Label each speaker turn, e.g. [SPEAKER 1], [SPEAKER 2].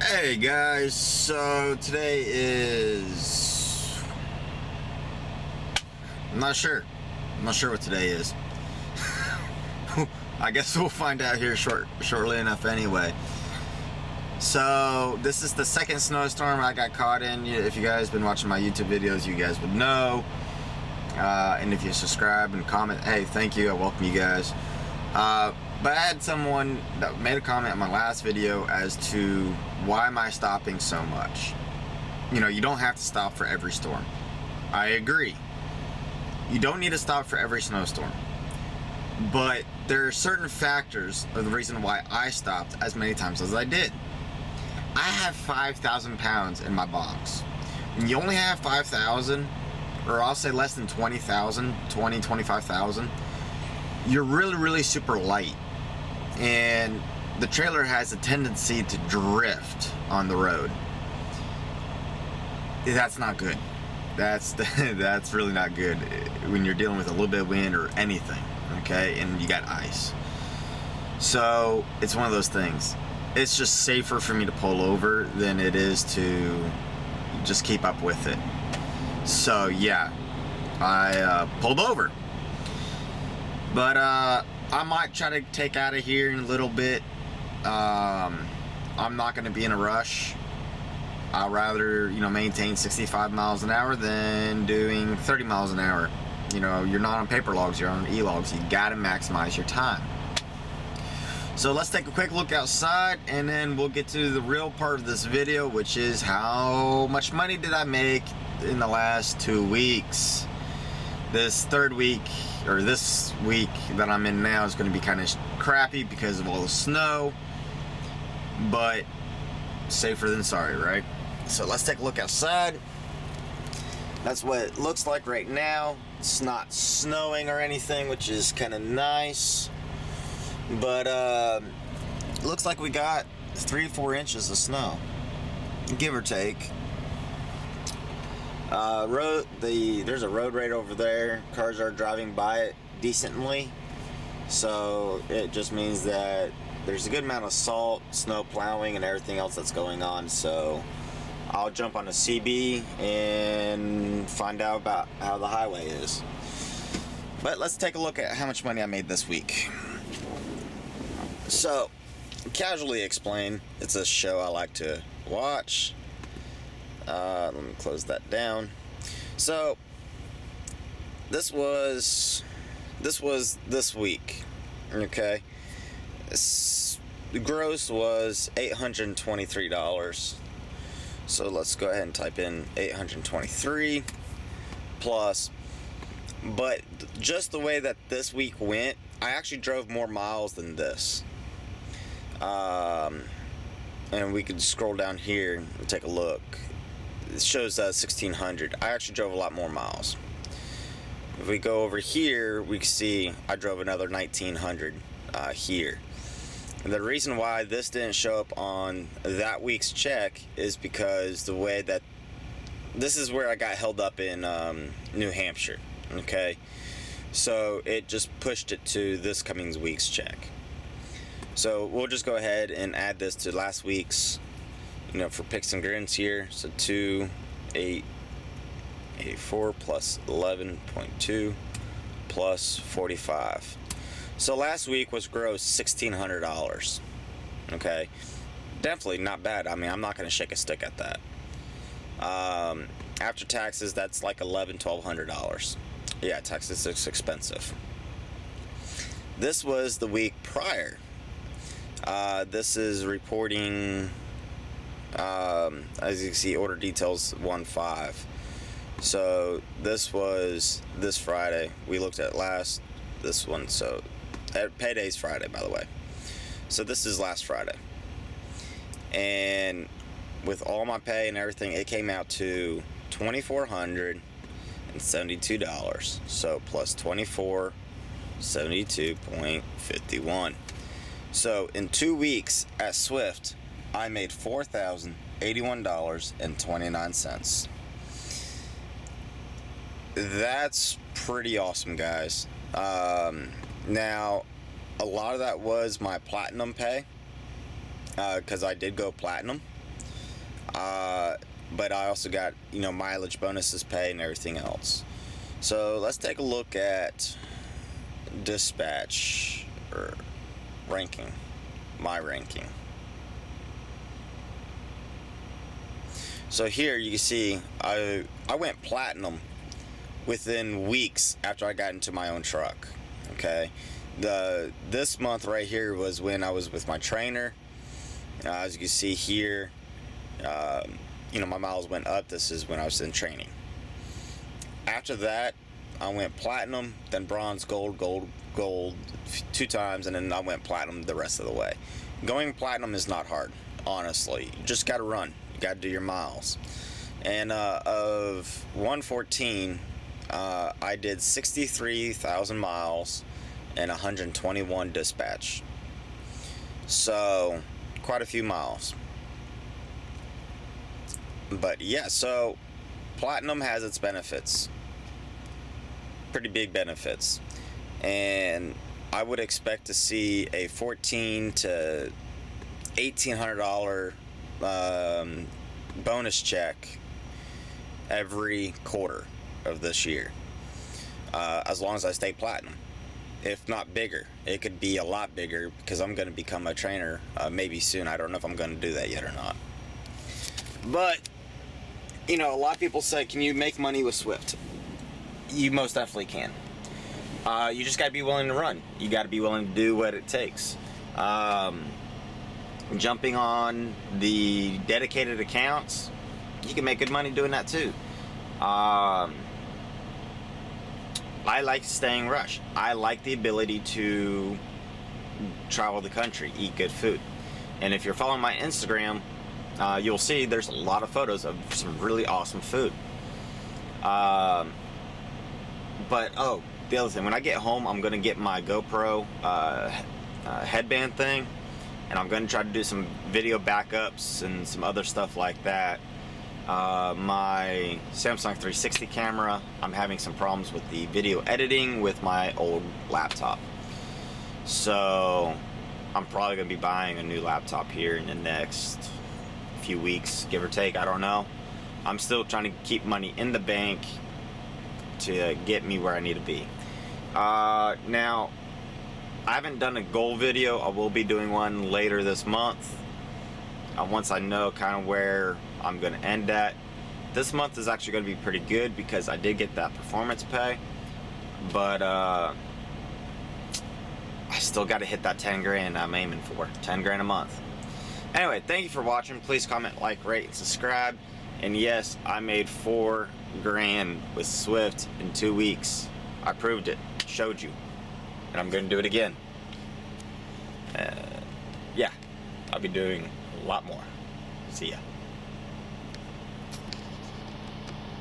[SPEAKER 1] Hey guys, so today is... I'm not sure what today is. I guess we'll find out here shortly enough anyway. So this is the second snowstorm I got caught in. If you guys been watching my YouTube videos, you guys would know. And if you subscribe and comment, hey, thank you, I welcome you guys. But I had someone that made a comment on my last video as to why am I stopping so much. You know, you don't have to stop for every storm. I agree. You don't need to stop for every snowstorm. But there are certain factors of the reason why I stopped as many times as I did. I have 5,000 pounds in my box. When you only have 5,000, or I'll say less than 20,000, 20, 25,000, you're really super light. And the trailer has a tendency to drift on the road. That's not good. That's really not good when you're dealing with a little bit of wind or anything, okay? And you got ice. So it's one of those things. It's just safer for me to pull over than it is to just keep up with it. So yeah, I pulled over. But I might try to take out of here in a little bit. I'm not going to be in a rush. I'd rather, maintain 65 miles an hour than doing 30 miles an hour. You're not on paper logs, you're on e-logs. You got to maximize your time. So let's take a quick look outside, and then we'll get to the real part of this video, which is how much money did I make in the last 2 weeks. This third week, or this week that I'm in now, is going to be kind of crappy because of all the snow, but safer than sorry, right? So let's take a look outside. That's what it looks like right now. It's not snowing or anything, which is kind of nice, but looks like we got 3 or 4 inches of snow, give or take. There's a road right over there. Cars are driving by it decently, so it just means that there's a good amount of salt, snow plowing, and everything else that's going on. So I'll jump on a CB and find out about how the highway is. But let's take a look at how much money I made this week. So, casually explain, it's a show I like to watch. Let me close that down. So this was this week, okay? The gross was $823. So let's go ahead and type in 823 plus. But just the way that this week went, I actually drove more miles than this. And we could scroll down here and take a look. It shows 1,600. I actually drove a lot more miles. If we go over here, we can see I drove another 1,900 here. And the reason why this didn't show up on that week's check is because the way that this is where I got held up in New Hampshire. Okay, so it just pushed it to this coming week's check. So we'll just go ahead and add this to last week's. For picks and grins here, so 2,884 plus 11.2 plus 45. So last week was gross $1,600. Okay, definitely not bad. I mean, I'm not going to shake a stick at that. After taxes, that's like $1,200. Yeah, taxes is expensive. This was the week prior. This is reporting. As you can see, order details 1-5. So this was this Friday. We looked at this one. So payday's Friday, by the way. So this is last Friday. And with all my pay and everything, it came out to $2,472. So plus 24, 72.51. So in 2 weeks at Swift, I made $4,081.29. That's pretty awesome, guys. Now, a lot of that was my platinum pay, because I did go platinum. But I also got, mileage bonuses paid and everything else. So let's take a look at dispatch or ranking, my ranking. So here you can see I went platinum within weeks after I got into my own truck. Okay, this month right here was when I was with my trainer. As you can see here, my miles went up. This is when I was in training. After that, I went platinum, then bronze, gold, 2 times, and then I went platinum the rest of the way. Going platinum is not hard, honestly. You just got to run. You got to do your miles. And of 114, I did 63,000 miles and 121 dispatch. So quite a few miles. But yeah, so platinum has its benefits, pretty big benefits, and I would expect to see a $1,400 to $1,800 bonus check every quarter of this year, as long as I stay platinum. If not bigger, it could be a lot bigger, because I'm going to become a trainer maybe soon. I don't know if I'm going to do that yet or not. But a lot of people say, can you make money with Swift? You most definitely can. You just got to be willing to run. You got to be willing to do what it takes. Jumping on the dedicated accounts, you can make good money doing that too. I like staying rush. I like the ability to travel the country, eat good food. And if you're following my Instagram, you'll see there's a lot of photos of some really awesome food. But the other thing, when I get home, I'm gonna get my GoPro headband thing, and I'm gonna try to do some video backups and some other stuff like that. My Samsung 360 camera, I'm having some problems with the video editing with my old laptop. So I'm probably gonna be buying a new laptop here in the next few weeks, give or take. I don't know. I'm still trying to keep money in the bank to get me where I need to be. Now, I haven't done a goal video. I will be doing one later this month, once I know kind of where I'm going to end at. This month is actually going to be pretty good because I did get that performance pay, but I still got to hit that 10 grand I'm aiming for. 10 grand a month. Anyway, thank you for watching. Please comment, like, rate, and subscribe. And yes, I made 4 grand with Swift in 2 weeks. I proved it, showed you, and I'm going to do it again. Yeah, I'll be doing a lot more. See ya.